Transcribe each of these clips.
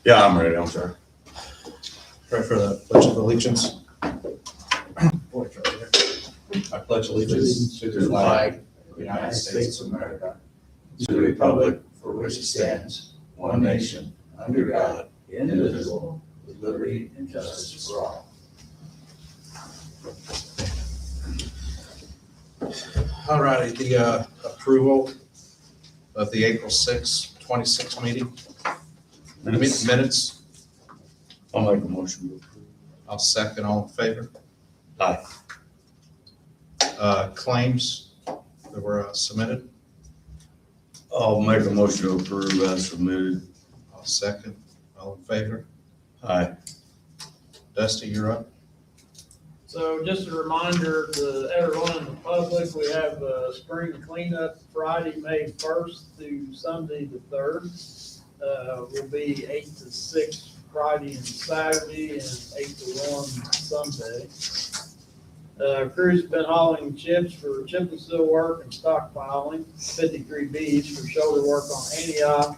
Yeah, I'm ready, I'm sorry. Ready for the Pledge of Allegiance? I pledge allegiance to the flag of the United States of America, to the republic for which it stands, one nation, under God, indivisible, with liberty and justice for all. All righty, the approval of the April 6, 26 meeting. Minutes. I'll make a motion to approve. I'll second. All in favor? Aye. Claims that were submitted. I'll make a motion to approve as submitted. I'll second. All in favor? Aye. Dusty, you're up. So just a reminder to everyone in the public, we have a spring cleanup Friday, May 1st through Sunday the 3rd. Will be 8 to 6 Friday and Saturday and 8 to 1 Sunday. Crew's been hauling chips for chip and seal work and stockpiling, 53Bs for shoulder work on Antioch.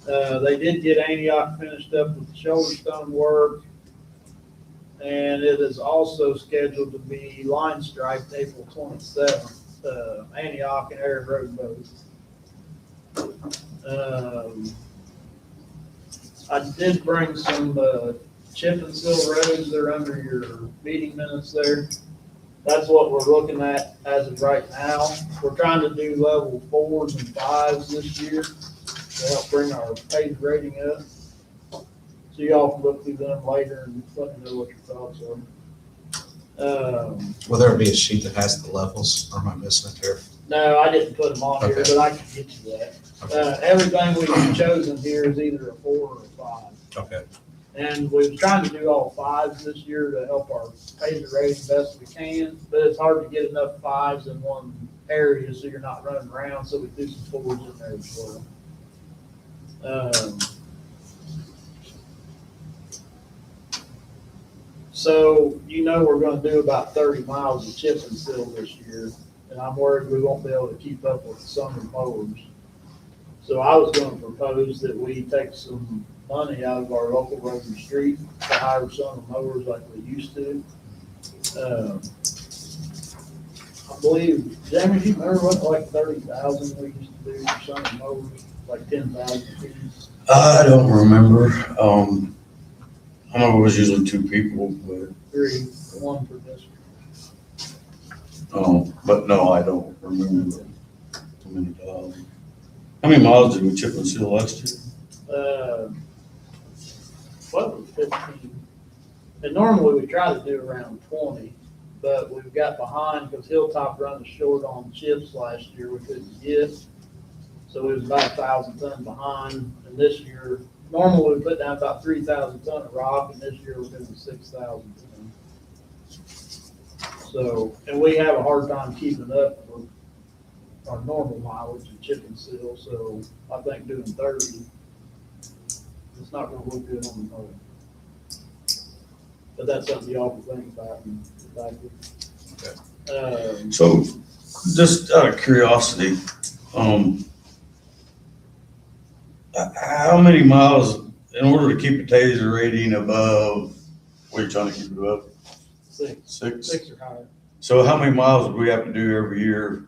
They did get Antioch finished up with the shoulder stone work. And it is also scheduled to be line striped April 27th, Antioch and Aaron Road both. I did bring some chip and seal roads. They're under your meeting minutes there. That's what we're looking at as of right now. We're trying to do level 4s and 5s this year to help bring our paved rating up. So y'all can look through them later and let me know what your thoughts are. Will there be a sheet that has the levels, or am I missing it here? No, I didn't put them on here, Okay. but I can get you that. Everything we've chosen here is either a 4 or a 5. Okay. And we're trying to do all 5s this year to help our pavement rating best we can, but it's hard to get enough 5s in one area so you're not running around, so we do some 4s in there as well. So, we're gonna do about 30 miles of chip and seal this year, and I'm worried we won't be able to keep up with the summer mowers. So I was gonna propose that we take some money out of our local road and street to hire summer mowers like we used to. I believe, Jamie, do you remember what, like 30,000 we used to do for summer mowers, like 10,000 fees? I don't remember. I know it was usually 2 people, but, 3, 1 per district. but no, I don't remember too many dollars. How many miles did we chip and seal last year? What was 15? And normally we try to do around 20, but we've got behind because Hilltop run us short on chips last year we couldn't get. So it was about 1,000 ton behind, and this year, normally we put down about 3,000 ton of rock, and this year we're doing 6,000 ton. So, and we have a hard time keeping up with our normal mileage and chip and seal, so I think doing 30, it's not gonna look good on the mower. But that's something y'all can think about and get back with. So, just out of curiosity, how many miles, in order to keep a TASER rating above, what are you trying to keep it above? 6 6? or higher. So how many miles would we have to do every year?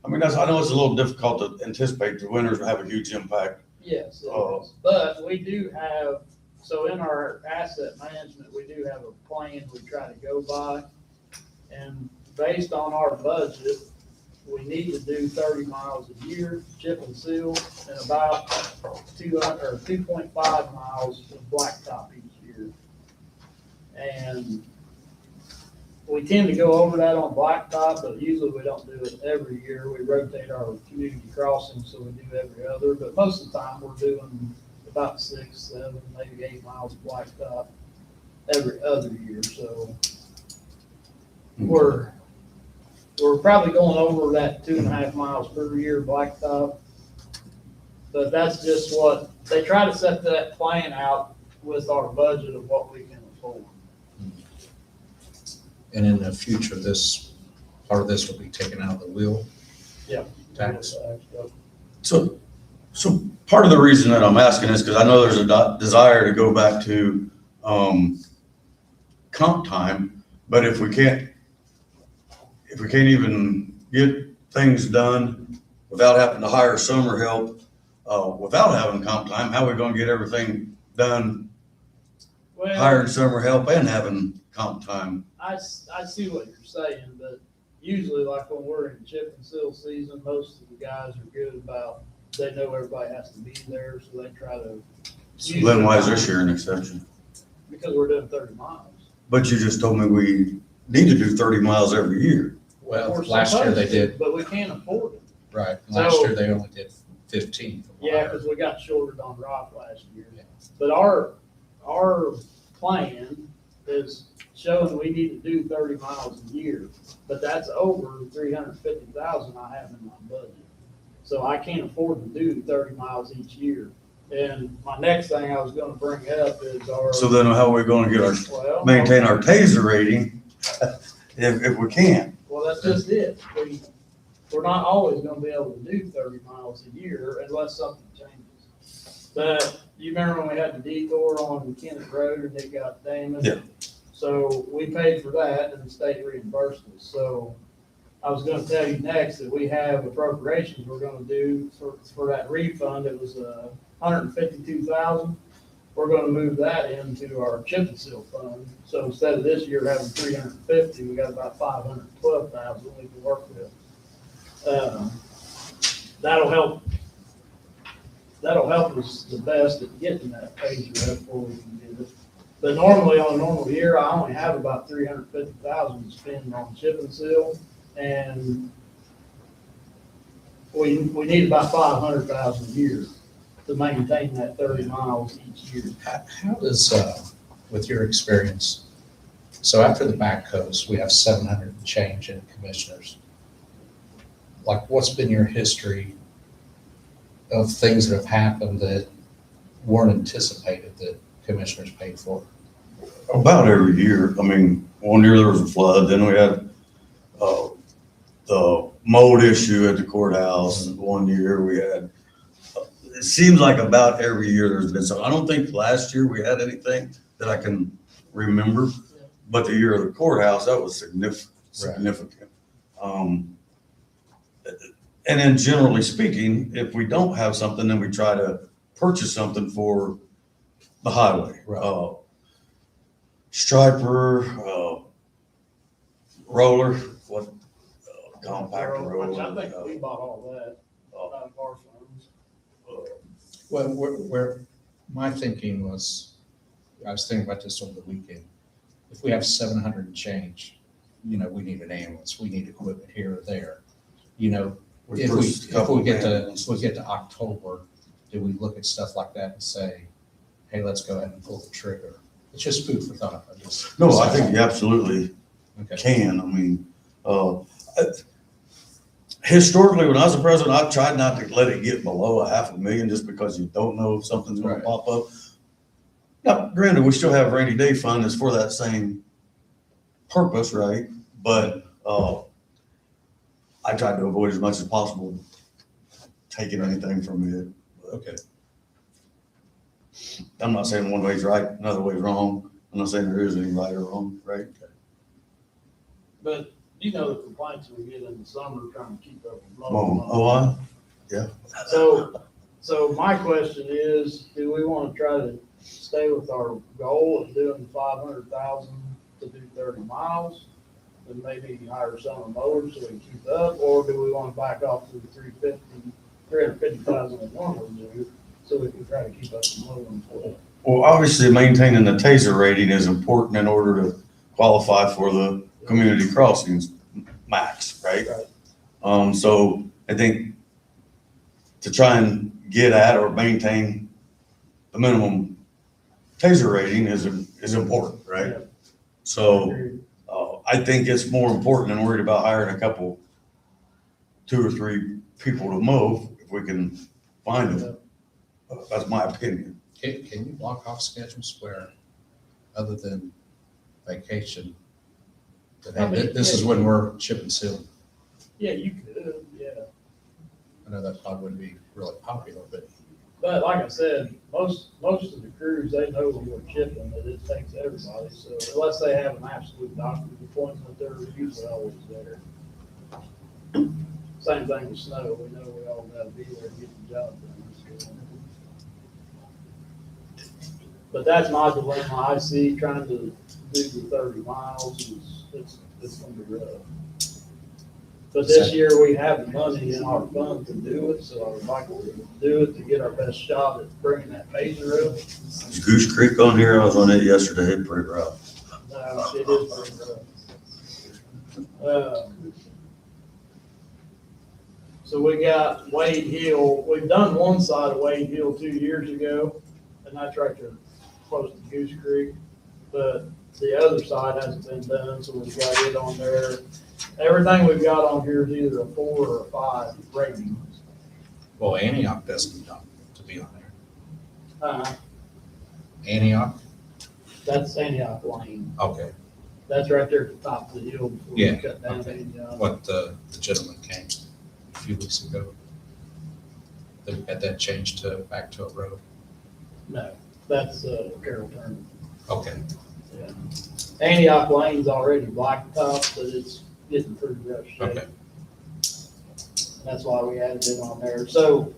I mean, I know it's a little difficult to anticipate. The winters will have a huge impact. Yes, it Oh. is. But we do have, so in our asset management, we do have a plan we try to go by. And based on our budget, we need to do 30 miles a year, chip and seal, and about 2.5 miles of blacktop each year. And we tend to go over that on blacktop, but usually we don't do it every year. We rotate our community crossings, so we do every other, but most of the time we're doing about 6, 7, maybe 8 miles of blacktop every other year, so we're probably going over that 2.5 miles per year blacktop. But that's just what, they try to set that plan out with our budget of what we can afford. And in the future, part of this will be taken out of the wheel Yeah. tax. So So part of the reason that I'm asking is because I know there's a desire to go back to comp time, but if we can't even get things done without having to hire summer help, without having comp time, how are we gonna get everything done, Well, hiring summer help and having comp time? I see what you're saying, but usually like when we're in chip and seal season, most of the guys are good about, they know everybody has to be there, so they try to. So then why is this year an exception? Because we're doing 30 miles. But you just told me we need to do 30 miles every year. Well, We're last year they supposed to, did, but we can't afford it. right, last So- year they only did 15. from what I Yeah, heard. because we got shorted on rock last year. Yeah. But our plan is showing we need to do 30 miles a year, but that's over 350,000 I have in my budget. So I can't afford to do 30 miles each year. And my next thing I was gonna bring up is our. So then how are we gonna get maintain our TASER rating if we can't? Well, that's just it. We're not always gonna be able to do 30 miles a year unless something changes. But you remember when we had the detour on Kennett Road and it got damaged? Yeah. So we paid for that and the state reimbursed us. So I was gonna tell you next that we have appropriations we're gonna do for that refund. It was $152,000. We're gonna move that into our chip and seal fund. So instead of this year having 350, we got about 512,000 we can work with. That'll help us the best at getting that page up before we can get it. But normally on a normal year, I only have about 350,000 to spend on chip and seal, and we need about 500,000 a year to maintain that 30 miles each year. How does, with your experience, so after the backhoes, we have 700 and change in commissioners. Like, what's been your history of things that have happened that weren't anticipated that commissioners paid for? About every year. I mean, one year there was a flood, then we had the mold issue at the courthouse. One year we had, it seems like about every year there's been some. I don't think last year we had anything that I can remember, but the year of the courthouse, that was significant. And then generally speaking, if we don't have something, then we try to purchase something for the highway. Right. Striper, roller, compactor Which I roller. think we bought all that out of our funds. Well, where my thinking was, I was thinking about this over the weekend. If we have 700 and change, we need an ambulance, we need equipment here or there. If we get to October, do we look at stuff like that and say, hey, let's go ahead and pull the trigger? It's just food for thought. No, I think you absolutely Okay. can. I mean, historically, when I was the president, I've tried not to let it get below $500,000 just because you don't know if something's gonna Right. pop up. Now, granted, we still have rainy day fund that's for that same purpose, right? But, I tried to avoid as much as possible taking anything from it. Okay. I'm not saying one way's right, another way's wrong. I'm not saying there is any right or wrong, right? But the complaints we get in the summer trying to keep up with Well, mowing. yeah. So my question is, do we want to try to stay with our goal of doing 500,000 to do 30 miles? And maybe hire summer mowers so we can keep up, or do we want to back off to the 350,000 we normally do, so we can try to keep up the mowing for it? Well, obviously maintaining the TASER rating is important in order to qualify for the community crossings max, right? Right. So I think to try and get at or maintain the minimum TASER rating is important, right? Yeah. So I think it's more important than worried about hiring 2 or 3 people to mow if we can find them. That's my opinion. Can you block off schedules where, other than vacation, that, hey, this is when we're chip and sealing? Yeah, you could, yeah. know that probably wouldn't be really popular, but But like I said, most of the crews, they know when we're chipping that it takes everybody, so unless they have an absolute doctor's appointment, they're usually always there. Same thing with snow, we know we all gotta be there to get the job done. So. But that's my dilemma, I see trying to do the 30 miles it's gonna be rough. But this year, we have the money in our fund to do it, so I would like to do it to get our best shot at bringing that Pacer up. Is Goose Creek on here? I was on it yesterday, pretty rough. No, it is pretty rough. So we got Wade Hill, we've done one side of Wade Hill 2 years ago, and that's right there close to Goose Creek. But the other side hasn't been done, so we've got it on there. Everything we've got on here is either a 4 or a 5 rating. well, Antioch doesn't come to be on there. Uh, Antioch, that's Antioch Lane. okay, That's right there at the top of the hill before you Yeah, cut down. okay. Antioch. what the gentleman came a few weeks ago. They had that changed to, back to a road. No, that's Carroll Turner. Okay, Yeah. Antioch Lane's already blacktop, but it's getting pretty rough shape. okay. That's why we added it on there. So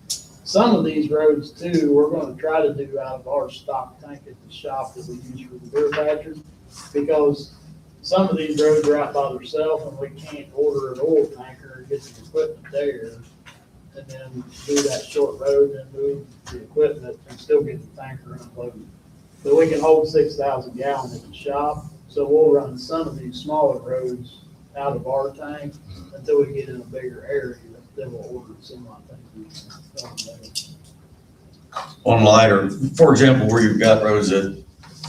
some of these roads too, we're gonna try to do out of our stock tank at the shop that we use for the beer patcher. Because some of these roads are out by themselves and we can't order an oil tanker and get the equipment there. And then do that short road and move the equipment and still get the tanker unloaded. But we can hold 6,000 gallons at the shop, so we'll run some of these smaller roads out of our tank until we get in a bigger area, then we'll order some of things. On lighter, for example, where you've got roads that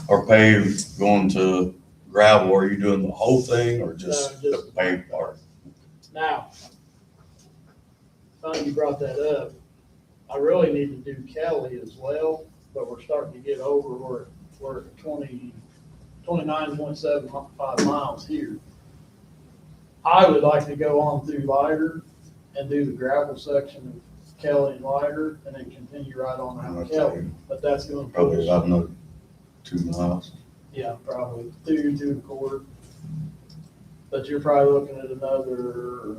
are paved going to gravel, are you doing the whole thing or just No, the just- paved part? Now, funny you brought that up, I really need to do Kelly as well, but we're starting to get over, we're at 29.75 miles here. I would like to go on through Lighter and do the gravel section of Kelly and Lighter, and then continue right on out Kelly, but that's gonna Probably push, about another 2 miles. yeah, probably 2.25. But you're probably looking at another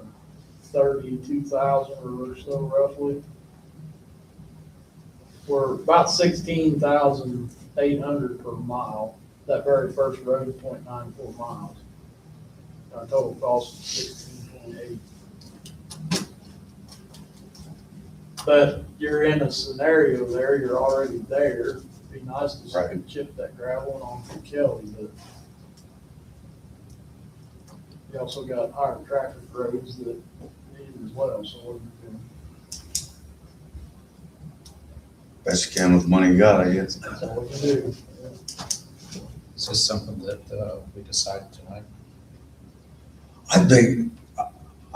32,000 or so roughly. We're about 16,800 per mile. That very first road is 0.94 miles. Our total cost is 16.8. But you're in a scenario there, you're already there. It'd be nice to Right. chip that gravel on from Kelly, but you also got higher traffic roads that need it as well, so what are we doing? Best you can with the money you got, I guess. That's all we can do. Is this something that we decided tonight?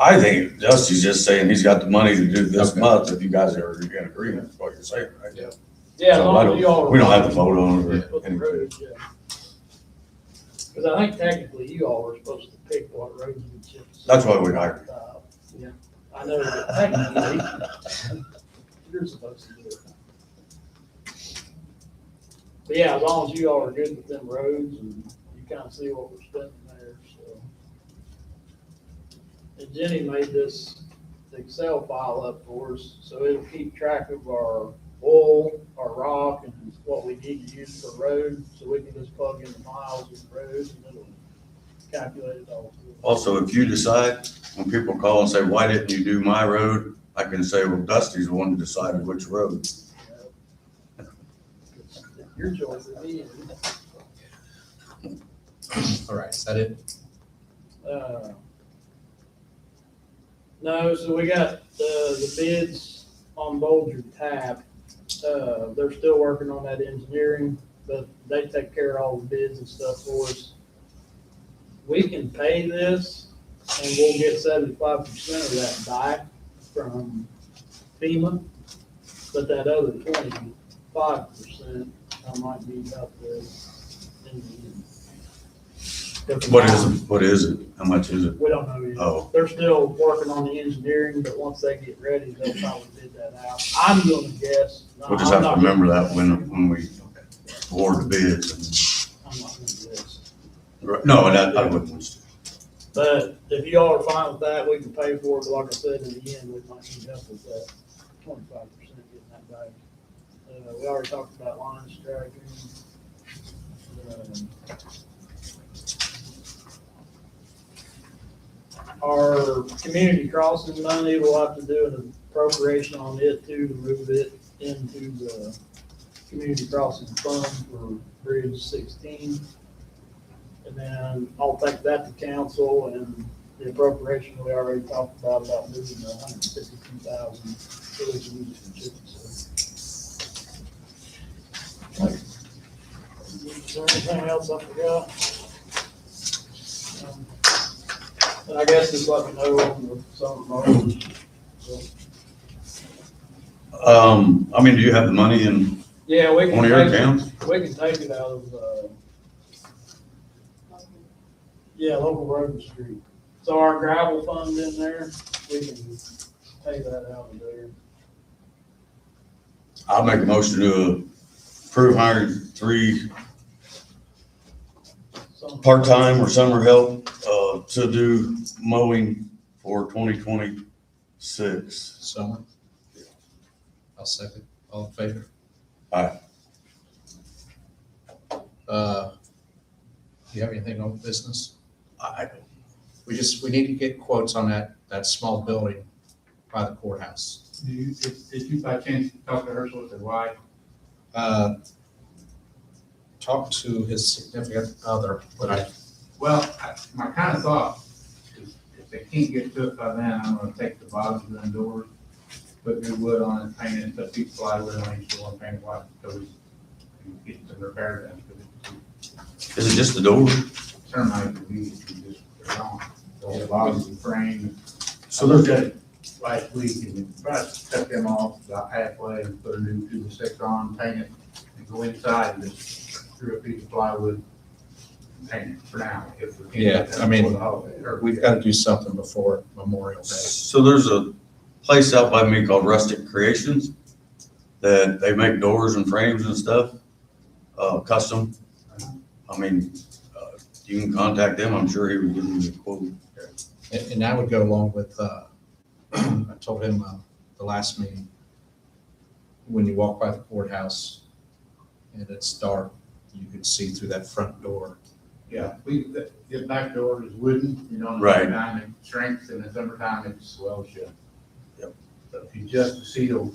I think Dusty's just saying he's got the money to do this Okay. month, if you guys are in agreement with what you're saying, right? Yeah. Yeah, as So I long as don't- you all. We don't have to vote on it Put or the anything. roads, yeah. Because I think technically you all were supposed to pick what roads you chip. That's why we hired Yeah, I know that technically, you're supposed to do it. But yeah, as long as you all are good with them roads and you kind of see what we're spending there, so. And Jenny made this Excel file up for us, so it'll keep track of our oil, our rock, and what we need to use for road, so we can just plug in the miles of roads and it'll calculate it all. Also, if you decide, when people call and say, why didn't you do my road? I can say, well, Dusty's the one who decided which road. Your choice is me. All right, is that it? No, so we got the bids on Bolger Tap. They're still working on that engineering, but they take care of all the bids and stuff for us. We can pay this and we'll get 75% of that back from FEMA, but that other 25%, I might be about the, in the end. What is it? How much is it? We don't know yet. Oh, They're still working on the engineering, but once they get ready, they'll probably bid that out. I'm gonna guess. we'll just have to remember that when we award the bids. I'm not gonna guess. No, that, I wouldn't. But if y'all are fine with that, we can pay for it, but like I said, in the end, we might need help with that 25% getting that back. We already talked about line striking. Our community crossing money, we'll have to do an appropriation on it too, to move it into the community crossing fund for Bridge 16. And then I'll take that to council, and the appropriation we already talked about moving the 152,000 so we can use it for chicken. Is there anything else I forgot? And I guess just let me know on the summer mowers. I mean, do you have the money in Yeah, we one of your accounts? We can take it out of, local road and street. So our gravel fund in there, we can pay that out of there. I'll make a motion to approve hiring 3 part-time or summer help, to do mowing for 2026. Summer? I'll second. All in favor? Aye. Do you have anything on business? We need to get quotes on that small building by the courthouse. Did you by chance talk to Herschel with his wife? Talk to his significant other, but My kind of thought is if they can't get to it by then, I'm gonna take the bottoms of the doors, put new wood on it, paint it, put deep plywood on each door and paint it white, so we can get some repair done. Is it just the door? Termite disease, they're gone. The whole bottom of the frame. So I there's, looked at it last week and tried to cut them off about halfway and put a new 2-6 on, paint it, and go inside and just threw a piece of plywood and paint it for now. If we can't Yeah, get that I mean, before the holiday, or- we've got to do something before Memorial Day. so there's a place out by me called Rustic Creations that they make doors and frames and stuff, custom. I mean, you can contact them. I'm sure he would give you a quote. And I would go along with, I told him the last meeting, when you walk by the courthouse and it's dark, you can see through that front door. Yeah, the back door is wooden, in the Right. summertime it shrinks, in the summertime it swells shut. Yep. So if you adjust the seal,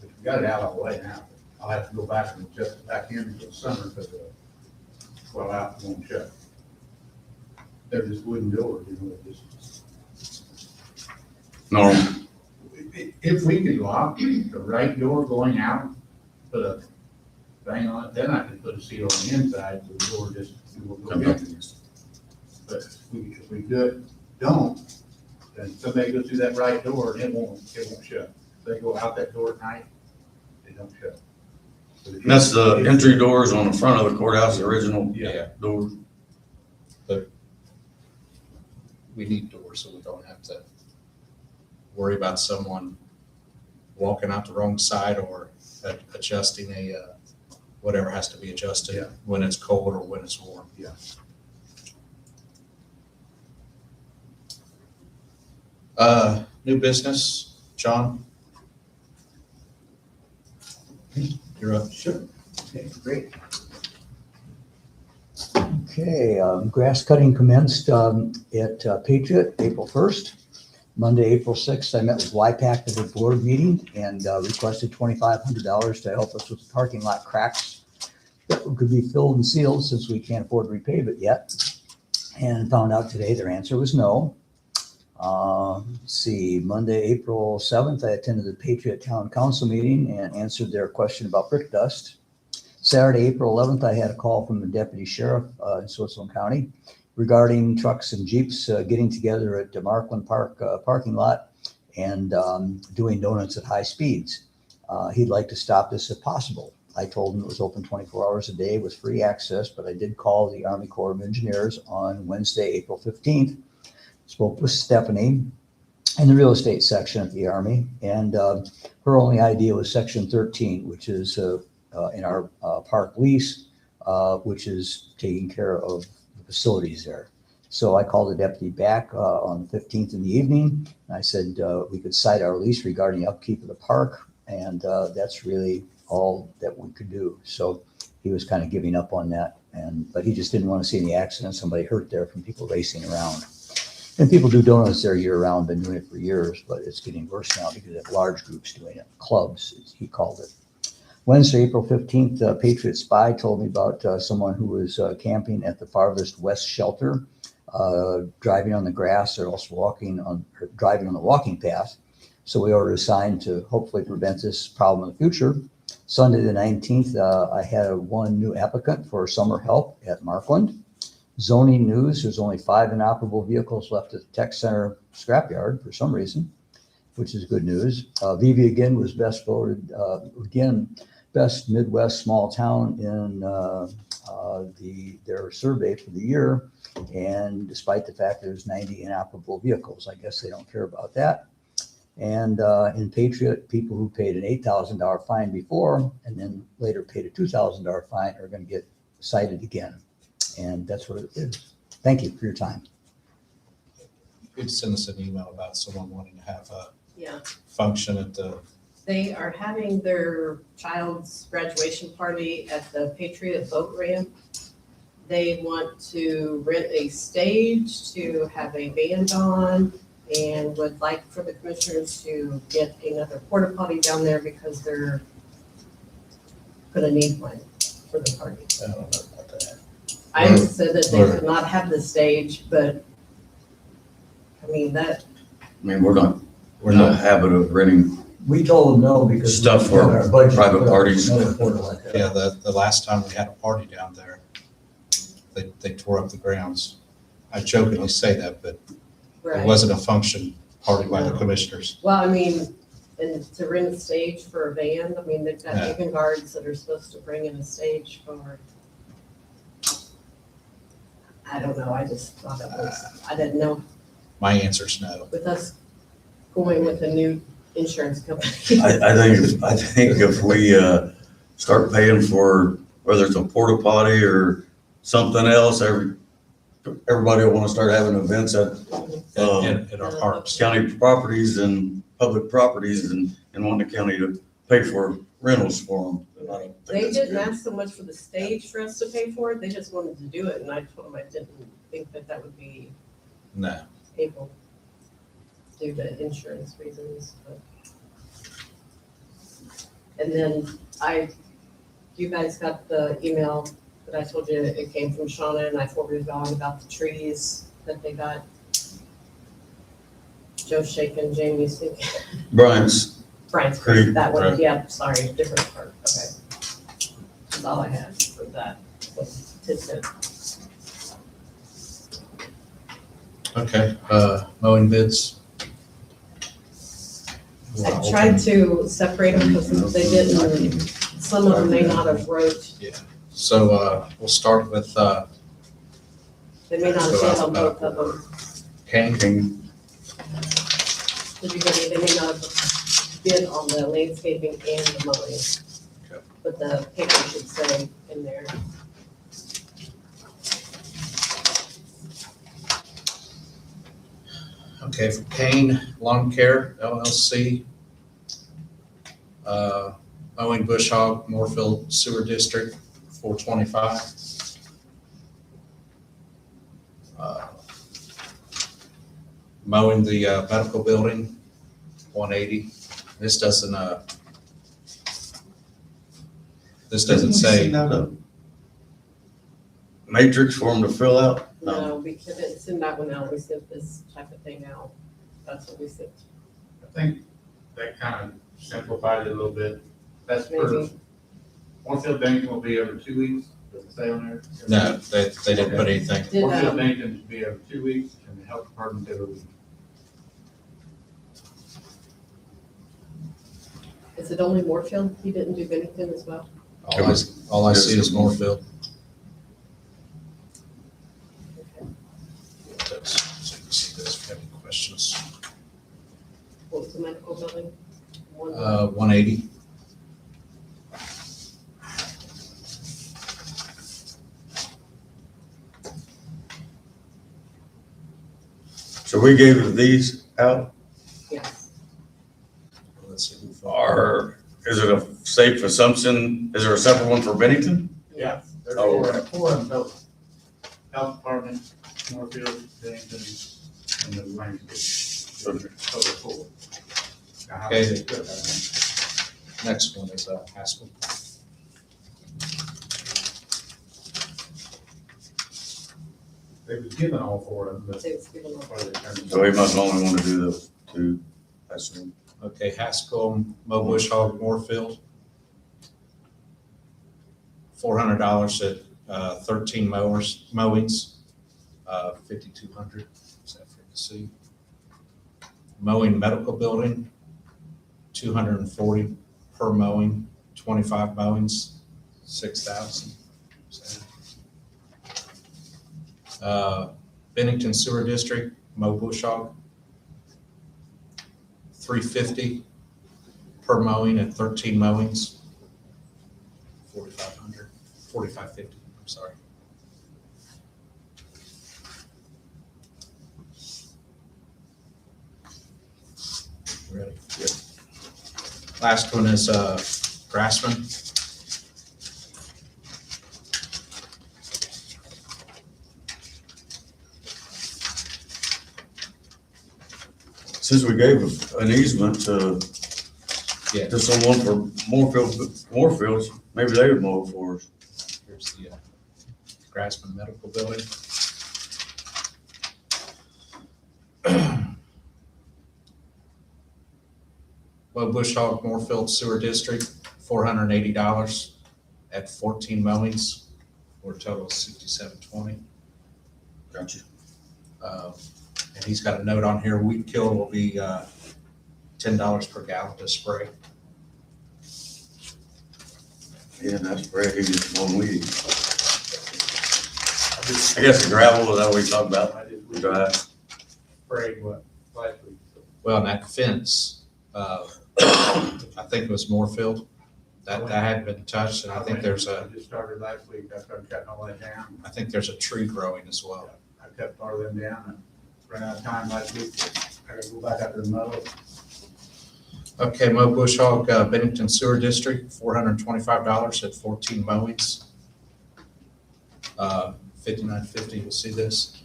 if you got it out all the way now, I'll have to go back and adjust it back in for the summer, because swell out, it won't shut. They're just wooden doors, it just. Norm, If we could lock the right door going out, put a thing on it, then I could put a seal on the inside, so the door just will go in. But if we don't, then somebody goes through that right door and it won't shut. If they go out that door at night, they don't shut. But if you- that's the entry doors on the front of the courthouse, the original Yeah. doors. We need doors so we don't have to worry about someone walking out the wrong side or adjusting whatever has to be adjusted Yeah. when it's cold or when it's warm. Yeah. New business, John? You're up. Sure. Okay, great. Okay, grass cutting commenced at Patriot April 1st. Monday, April 6th, I met with YPAC at a board meeting and requested $2,500 to help us with parking lot cracks that could be filled and sealed since we can't afford to repave it yet. And found out today their answer was no. Let's see, Monday, April 7th, I attended the Patriot Town Council meeting and answered their question about brick dust. Saturday, April 11th, I had a call from the deputy sheriff in Switzerland County regarding trucks and Jeeps getting together at the Markland Park parking lot and doing donuts at high speeds. He'd like to stop this if possible. I told him it was open 24 hours a day with free access, but I did call the Army Corps of Engineers on Wednesday, April 15th. Spoke with Stephanie in the real estate section at the Army, and her only idea was Section 13, which is in our park lease, which is taking care of the facilities there. So I called the deputy back on the 15th in the evening, and I said we could cite our lease regarding the upkeep of the park, and that's really all that we could do. So he was kind of giving up on that, but he just didn't want to see any accidents, somebody hurt there from people racing around. And people do donuts there year round, been doing it for years, but it's getting worse now because they have large groups doing it, clubs, as he called it. Wednesday, April 15th, Patriot Spy told me about someone who was camping at the farthest west shelter, driving on the grass or else driving on the walking path. So we ordered a sign to hopefully prevent this problem in the future. Sunday the 19th, I had one new applicant for summer help at Markland. Zoning news, there's only 5 inoperable vehicles left at the Tech Center scrapyard for some reason, which is good news. Vivi again was best voted, best Midwest small town in their survey for the year. And despite the fact there's 90 inoperable vehicles, I guess they don't care about that. And in Patriot, people who paid an $8,000 fine before and then later paid a $2,000 fine are going to get cited again. And that's what it is. Thank you for your time. You could send us an email about someone wanting to have a Yeah, function at the, they are having their child's graduation party at the Patriot Boat Ramp. They want to rent a stage to have a band on and would like for the commissioners to get another porta potty down there because they're gonna need one for the party. I don't know about that. I said that they could not have the stage, but I mean, that, I mean, we're not in the habit of renting. We told them no because Stuff for our budget private put up parties. another porta like that. Yeah, the last time we had a party down there, they tore up the grounds. I jokingly say that, but it right. wasn't a function party by the commissioners. Well, I mean, and to rent a stage for a band, I mean, they've got Yeah. even guards that are supposed to bring in a stage for, I don't know, I just thought it was, I didn't know, My answer's no. with us going with a new insurance company. I think if we start paying for, whether it's a porta potty or something else, everybody will want to start having events at In our parks. county properties and public properties and want the county to pay for rentals for them. And I don't think They that's didn't good. ask so much for the stage for us to pay for it, they just wanted to do it, and I told them I didn't think that that would be No. able due to insurance reasons, but. And then you guys got the email that I told you, it came from Shauna, and I forwarded on about the trees that they got. Joe's shaking, Jamie's thinking, Brian's, Brian's Creek, Creek, that one, right. yeah, sorry, different part, okay. That's all I had for that, was tidbit. Okay, mowing bids. I tried to separate them because they didn't, some of them may not have wrote, So, we'll start with, they may not have said on both of them. Kane. Did you get any, they may not have bid on the landscaping and the mowing. Okay. But the paper should say in there. Okay, for Kane Lawn Care LLC. Mowing Bush Hog, Moorfield Sewer District, $425. Mowing the medical building, $180. This doesn't say, matrix for them to fill out? No, we couldn't send that one out, we sent this type of thing out. That's what we sent. I think that kind of simplified it a little bit. That's for, Maybe, Moorfield Bennington will be every 2 weeks, does it say on there? no, they didn't put anything. did, Moorfield Bennington will be every 2 weeks, and the health department every week. is it only Moorfield? He didn't do Bennington as well? All I see is Moorfield. So you can see this, if you have any questions. What's the medical building? 180. So we gave these out, Yes. Let's see. or is it a safe assumption, is there a separate one for Bennington? Yeah. There's Oh, four of them total. Health Department, Moorfield, Bennington, and the landscape. Total four. Now, how Okay. they split that, Next one is Haskell. They was given all four of them, but So it's given up. what are they turning? So we must only want to do those two, I assume. Okay, Haskell, Mo Bush Hog, Moorfield. $400 at 13 mowings, 5,200. Is that for you to see? Mowing medical building, 240 per mowing, 25 mowings, 6,000. Bennington Sewer District, Mo Bush Hog, 350 per mowing at 13 mowings, 4,550, I'm sorry. Ready? Yep. Last one is Grassman. Since we gave an easement to Yeah. someone for Moorfields, maybe they would mow it for us. Here's the Grassman Medical Building. Low Bush Hog Moorfield Sewer District, $480 at 14 mowings, for a total of $67.20. Gotcha. And he's got a note on here, weed kill will be $10 per gallon to spray. Yeah, that's great, he just one weed. I guess the gravel, is that what we talked about? I did, We drive. sprayed what, last week. Well, and that fence, I think it was Moorfield, that hadn't been touched, and I think there's I just started last week, I started cutting all that down. I think there's a tree growing as well. I cut part of them down and ran out of time last week. I gotta go back out to the mow. Okay, Mo Bush Hog, Bennington Sewer District, $425 at 14 mowings. 5950, you'll see this.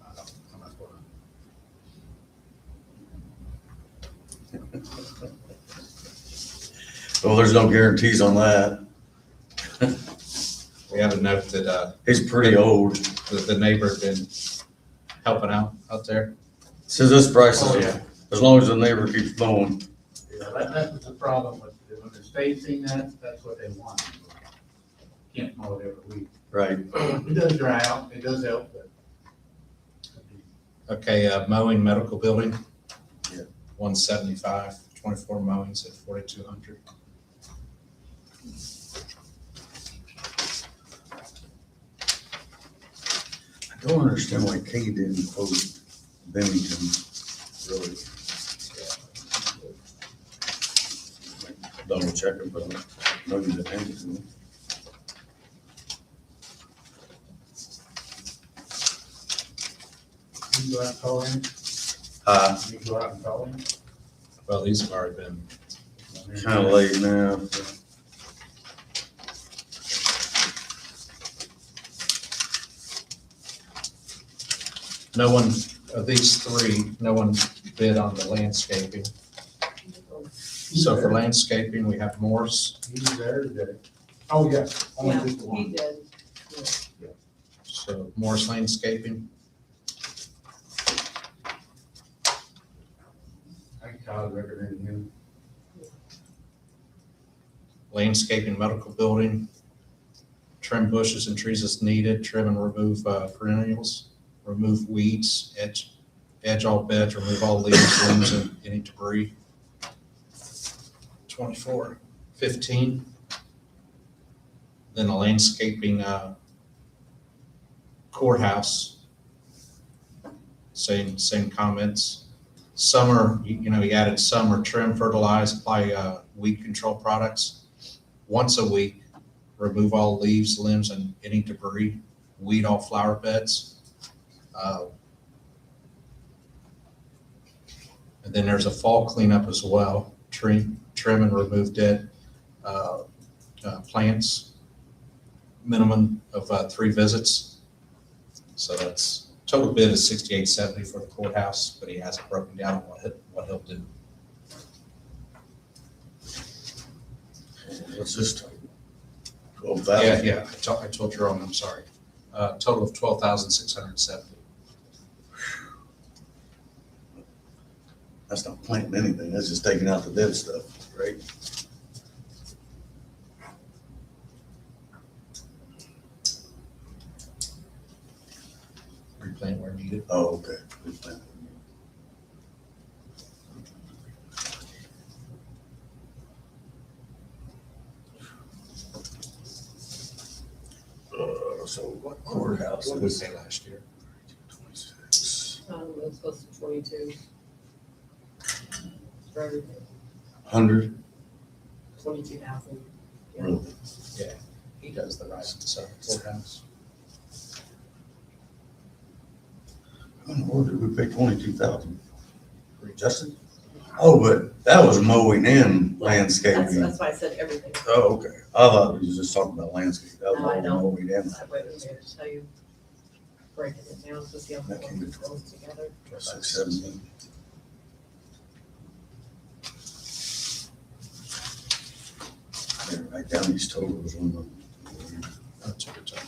I'm not gonna- Well, there's no guarantees on that. We have a note that He's pretty old. the neighbor had been helping out there. Says this price Oh, is, yeah. as long as the neighbor keeps mowing. Yeah, that's the problem with, when the state seen that, that's what they want. Can't mow it every week. Right. It does dry out, it does help, but. Okay, mowing medical building. Yeah. 175, 24 mowings at 4,200. I don't understand why Kay didn't quote Bennington, really. Double check it, but maybe the hand to me. You go out and call him, you go out and call him. Well, these have already been, Kind of late now. no one, of these three, no one bid on the landscaping. So for landscaping, we have Morse, He was there today. Oh, yeah, only Yeah, just the he one. did. so Morse Landscaping. I can call recommend him. Landscaping Medical Building, trim bushes and trees as needed, trim and remove perennials, remove weeds, edge all beds, remove all leaves, limbs, and any debris. 24, 15. Then the landscaping courthouse, same comments. Summer, he added summer trim, fertilize, apply weed control products. Once a week, remove all leaves, limbs, and any debris, weed all flower beds. And then there's a fall cleanup as well, trim and remove dead plants, minimum of 3 visits. So that's, total bid is $68.70 for the courthouse, but he has it broken down on what he'll do. What's this total? 12,000? Yeah, I told you wrong, I'm sorry. Total of $12,670. That's not planting anything, that's just taking out the dead stuff, right? Replant where needed. Oh, okay. Good plan. So what courthouse What did we is pay last year? 26? It's close to 22. For everything, 100? 22,000. Yeah. Really? He does the right, so courthouse. How in the world did we pay 22,000? Justin? Oh, but that was mowing and That's, landscaping. that's why I said everything. Oh, okay. I thought we was just talking about landscape. That was No, I all don't. mowing and I wouldn't be able to tell you, breaking it down to see how That came it to goes together. 670. Yeah, write down these totals on the, That's a good time.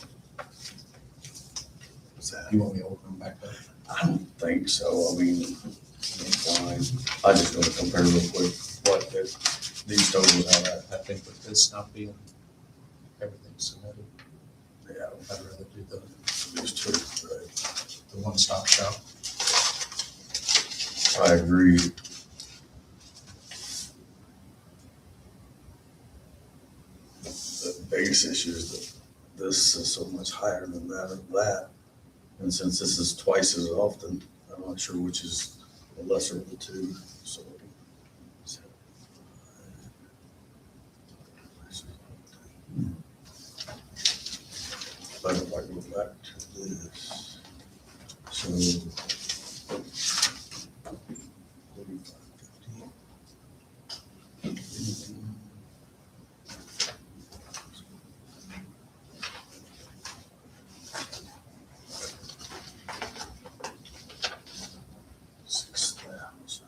what's that? You want me to open them back up? I don't think so. I mean, it's fine. I just want to compare real quick what these totals have. I think with this not being everything submitted, Yeah, I'd rather do these two, right? the one-stop shop. I agree. The biggest issue is that this is so much higher than that or that. And since this is twice as often, I'm not sure which is the lesser of the two, so. But if I go back to this, so. Six thousand.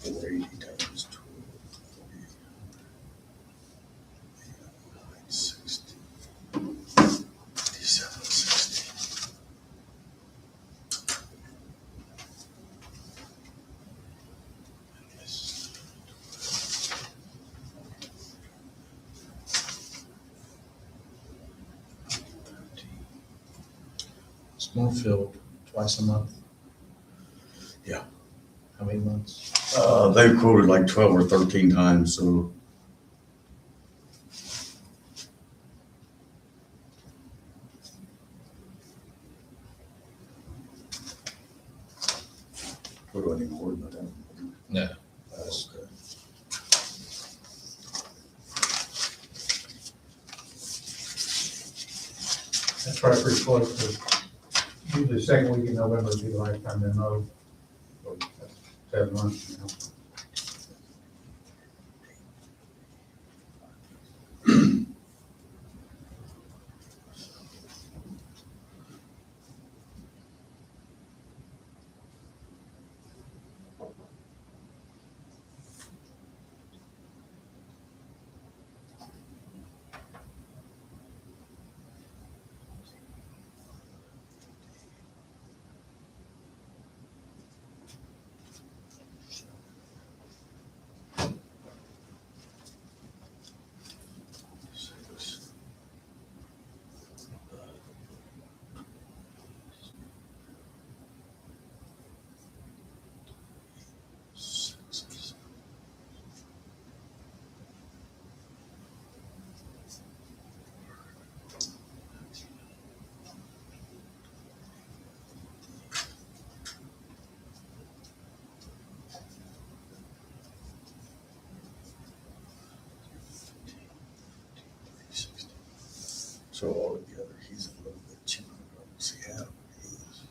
Four eighty times 12. 960. 5760. Small field, twice a month. Yeah. How many months? They've quoted like 12 or 13 times, so. What do I need more than that? No. Okay. That's probably pretty close to, usually the second week in November would be the last time they mow. So that's 7 months, you know. So altogether, he's a little bit cheaper. See how he is.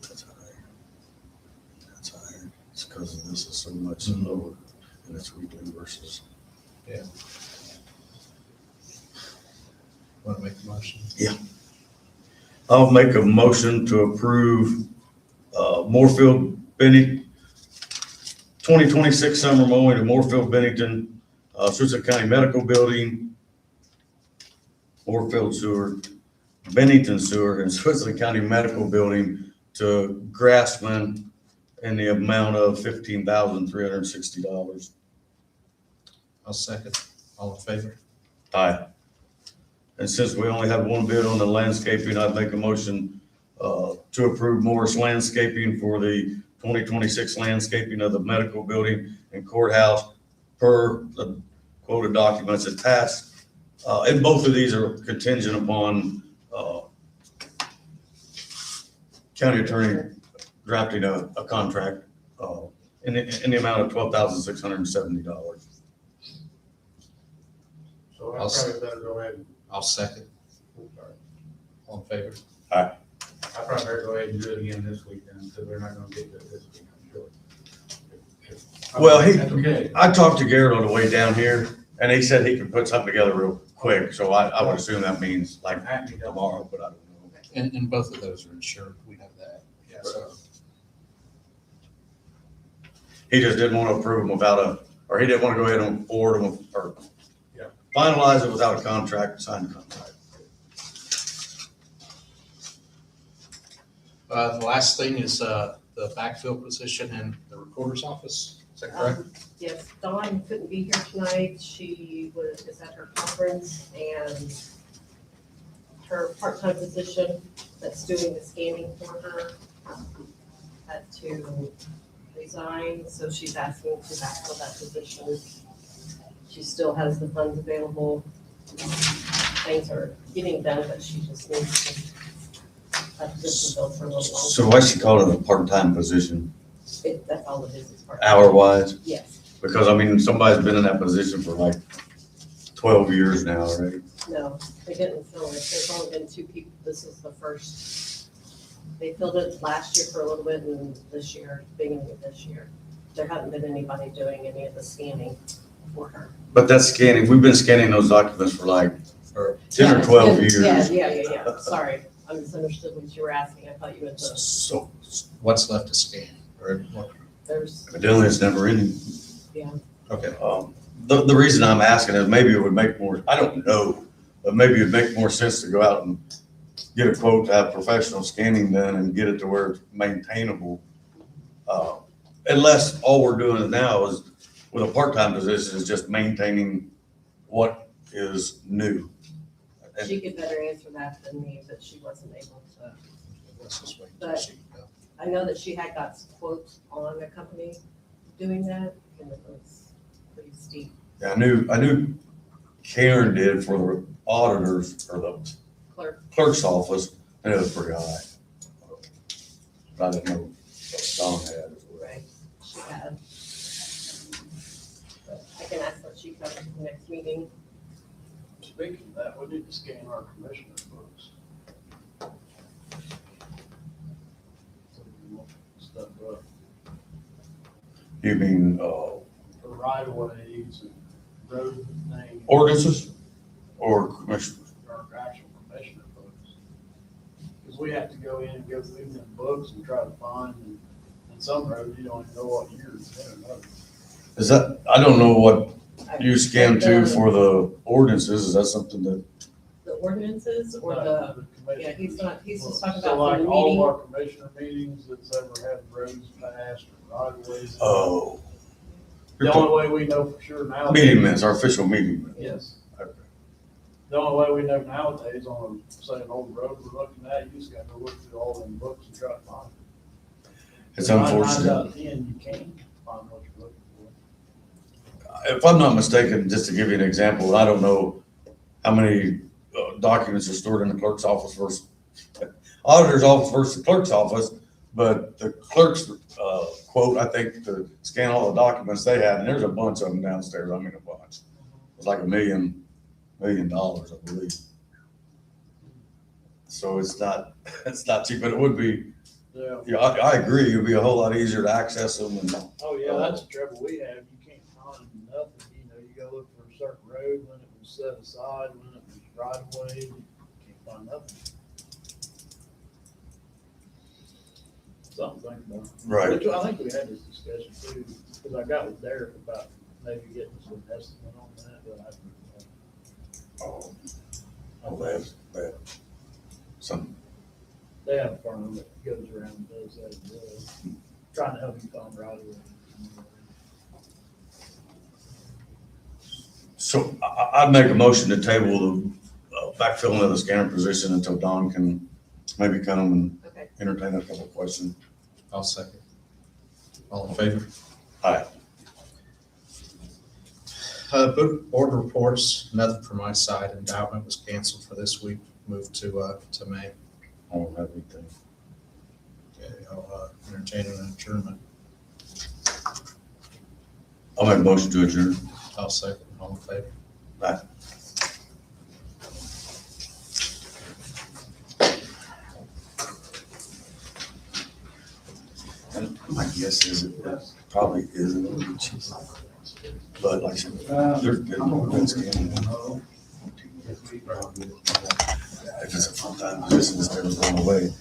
That's higher. That's higher. It's because this is so much lower and it's weekly versus. Want to make a motion? I'll make a motion to approve, Moorfield Benny, 2026 summer mowing at Moorfield Bennington, Sousa County Medical Building, Moorfield Sewer, Bennington Sewer, and Sousa County Medical Building to Grassman in the amount of $15,360. I'll second. All in favor? Aye. And since we only have one bid on the landscaping, I'd make a motion to approve Morris Landscaping for the 2026 landscaping of the medical building and courthouse per the quoted documents attached. And both of these are contingent upon county attorney drafting a contract in the amount of $12,670. So I I'll s- probably better go ahead, I'll second. sorry. All in favor? I probably better go ahead and do it again this week then, because we're not gonna get to it this week, I'm sure. Well, That's okay. I talked to Garrett on the way down here, and he said he could put something together real quick, so I would assume that means like Happy to- tomorrow, but I don't know. And both of those are insured. We have that. Yeah. So He just didn't want to approve them or he didn't want to go ahead and forward them, or Yeah. finalize it without a contract, signed contract. the last thing is the backfill position in the recorder's office. Is that correct? Yes, Dawn couldn't be here tonight. She is at her conference, and her part-time position that's doing the scanning for her had to resign, so she's asking to backfill that position. She still has the funds available. Things are getting done, but she just needs to have position filled for a little longer. So why she called it a part-time position, That's all it is part. hour-wise? Yes, Because, I mean, somebody's been in that position for like 12 years now, right? no, they didn't fill it. There's only been two people. This is the first. They filled it last year for a little bit and this year, beginning of this year. There hasn't been anybody doing any of the scanning for her. But that's scanning, we've been scanning those documents for like 10 or 12 years. Yeah. Sorry, I misunderstood what you were asking. I thought you meant the, So What's left to scan? Or what? there's, evidently it's never ending. Okay. The reason I'm asking is maybe it would make more, I don't know, but maybe it'd make more sense to go out and get a quote to have professional scanning done and get it to where it's maintainable. Unless all we're doing now is, with a part-time position, is just maintaining what is new. she could better answer that than me, but she wasn't able to. Let's just wait But- until she goes. I know that she had got some quotes on a company doing that, and it was pretty steep. Yeah, I knew Karen did for the auditors or the Clerk, clerk's office, and it was pretty high. But I didn't know what Dawn had as well. right, she had. But I can ask what she comes to the next meeting. Speaking of that, we need to scan our commissioner books. Stuff up, You mean, for right of ways and road names, ordinances or commissioners? our actual commissioner books. Because we have to go in and go through them books and try to find, and some roads, you don't even know what year it's in. Is that, I don't know what I- you scan to for the ordinances, is that something that, The ordinances or the, yeah, he's just talking So about like for the all of meeting. our commissioner meetings that's ever had roads passed or right of ways. oh. The only way we know for sure now. Meeting minutes, our official meeting minutes. Yes. Okay. The only way we know nowadays on, say, an old road we're looking at, you just gotta go look through all them books and try to find it. It's 9 times unfortunate. out of 10, you can't find what you're looking for. If I'm not mistaken, just to give you an example, I don't know how many documents are stored in the clerk's office versus auditor's office versus the clerk's office, but the clerk's quote, I think, to scan all the documents they had, and there's a bunch of them downstairs, I mean, a bunch. It's like $1 million, I believe. So it's not cheap, but it would be, Yeah. yeah, I agree. It'd be a whole lot easier to access them and, Oh, yeah, that's the trouble we have. You can't find nothing, you know, you go look for a certain road when it was set aside, when it was right away, you can't find nothing. Something to think about. right. Which I think we had this discussion too, because I got with Derek about maybe getting some estimate on that, but Oh, they have some, they have a firm that goes around and does that as well, trying to help you find right away. so I'd make a motion to table the backfilling of the scanner position until Don can maybe come and Okay. entertain a couple of questions. I'll second. All in favor? Aye. Board reports, nothing from my side. Endowment was canceled for this week, moved to May. I don't have anything. Okay, I'll entertain an adjournment. I'll make a motion to adjourn. I'll second. All in favor? Aye. And my guess is it probably isn't gonna be cheap. But like I said, they're good scanning. If it's a full-time position, it's never going away.